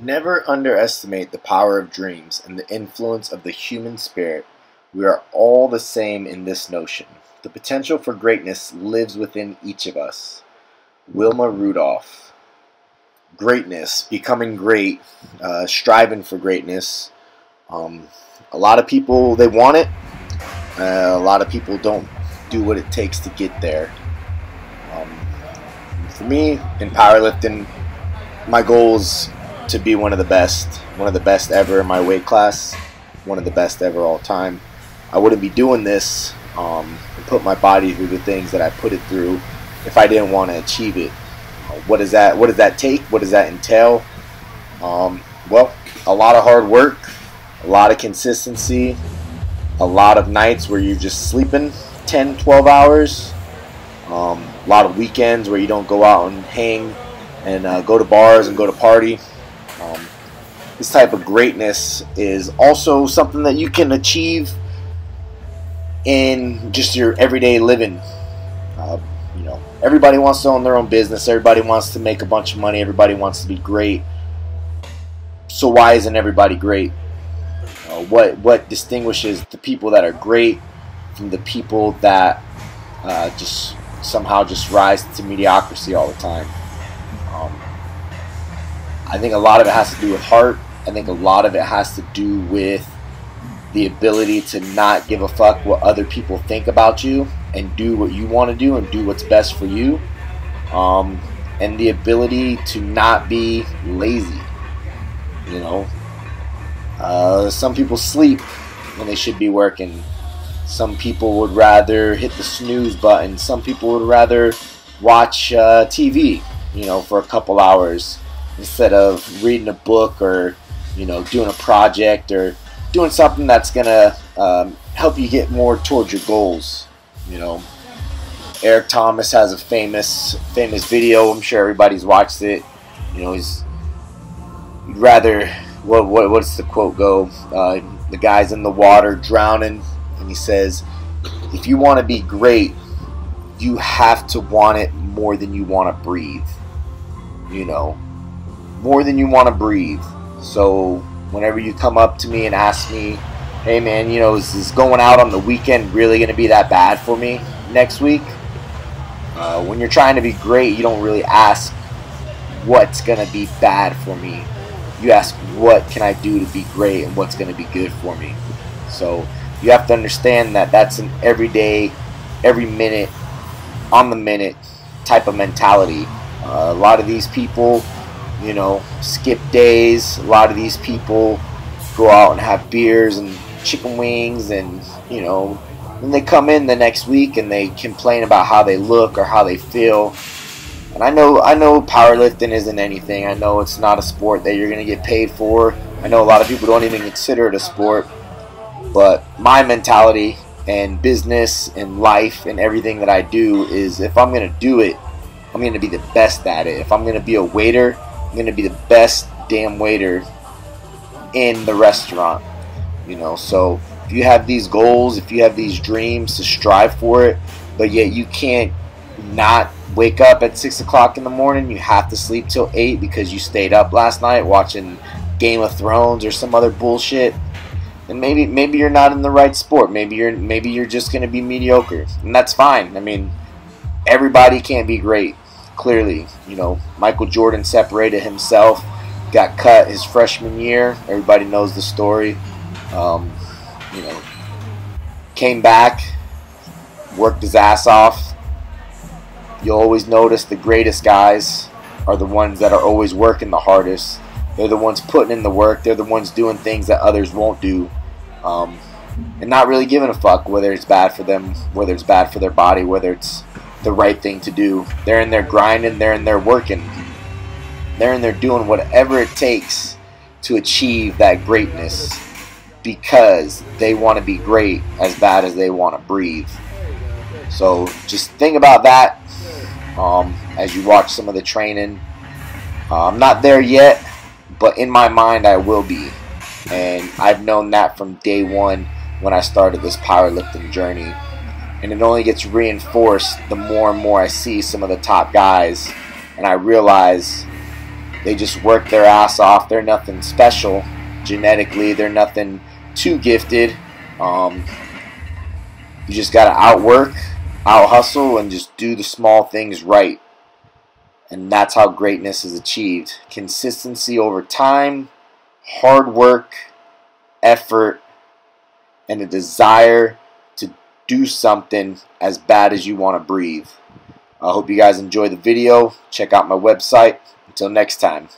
Never underestimate the power of dreams and the influence of the human spirit. We are all the same in this notion. The potential for greatness lives within each of us. Wilma Rudolph. Greatness, becoming great, striving for greatness. A lot of people, they want it. A lot of people don't do what it takes to get there. For me, in powerlifting, my goal is to be one of the best ever in my weight class, one of the best ever all time. I wouldn't be doing this and put my body through the things that I put it through if I didn't want to achieve it. What does that take? What does that entail? Well, a lot of hard work, a lot of consistency, a lot of nights where you're just sleeping 10, 12 hours, a lot of weekends where you don't go out and hang and go to bars and go to party. This type of greatness is also something that you can achieve in just your everyday living. Everybody wants to own their own business. Everybody wants to make a bunch of money. Everybody wants to be great. So why isn't everybody great? What distinguishes the people that are great from the people that just somehow just rise to mediocrity all the time? I think a lot of it has to do with heart. I think a lot of it has to do with the ability to not give a fuck what other people think about you and do what you want to do and do what's best for you. And the ability to not be lazy. Some people sleep when they should be working. Some people would rather hit the snooze button. Some people would rather watch TV, for a couple hours instead of reading a book or, doing a project or doing something that's going to help you get more towards your goals. Eric Thomas has a famous video. I'm sure everybody's watched it. He's rather, what's the quote go? The guy's in the water drowning, and he says, if you want to be great, you have to want it more than you want to breathe. More than you want to breathe. So whenever you come up to me and ask me, hey man, is this going out on the weekend really going to be that bad for me next week? When you're trying to be great, you don't really ask what's going to be bad for me. You ask what can I do to be great and what's going to be good for me. So you have to understand that that's an everyday, every minute, on the minute type of mentality. A lot of these people, skip days. A lot of these people go out and have beers and chicken wings, and when they come in the next week and they complain about how they look or how they feel. And I know powerlifting isn't anything. I know it's not a sport that you're going to get paid for. I know a lot of people don't even consider it a sport. But my mentality and business and life and everything that I do is, if I'm going to do it, I'm going to be the best at it. If I'm going to be a waiter, I'm going to be the best damn waiter in the restaurant. So if you have these goals, if you have these dreams to strive for it, but yet you can't not wake up at 6 o'clock in the morning, you have to sleep till 8 because you stayed up last night watching Game of Thrones or some other bullshit, then maybe you're not in the right sport. Maybe you're just going to be mediocre, and that's fine. I mean, everybody can't be great. Clearly, Michael Jordan separated himself, got cut his freshman year. Everybody knows the story. Came back, worked his ass off. You'll always notice the greatest guys are the ones that are always working the hardest. They're the ones putting in the work. They're the ones doing things that others won't do. And not really giving a fuck whether it's bad for them, whether it's bad for their body, whether it's the right thing to do. They're in there grinding. They're in there working. They're in there doing whatever it takes to achieve that greatness, because they want to be great as bad as they want to breathe. So just think about that as you watch some of the training. I'm not there yet, but in my mind I will be. And I've known that from day one when I started this powerlifting journey. And it only gets reinforced the more and more I see some of the top guys, and I realize They just work their ass off. They're nothing special genetically. They're nothing too gifted. You just got to outwork, out-hustle, and just do the small things right. And that's how greatness is achieved. Consistency over time, hard work, effort, and a desire to do something as bad as you want to breathe. I hope you guys enjoy the video. Check out my website. Until next time.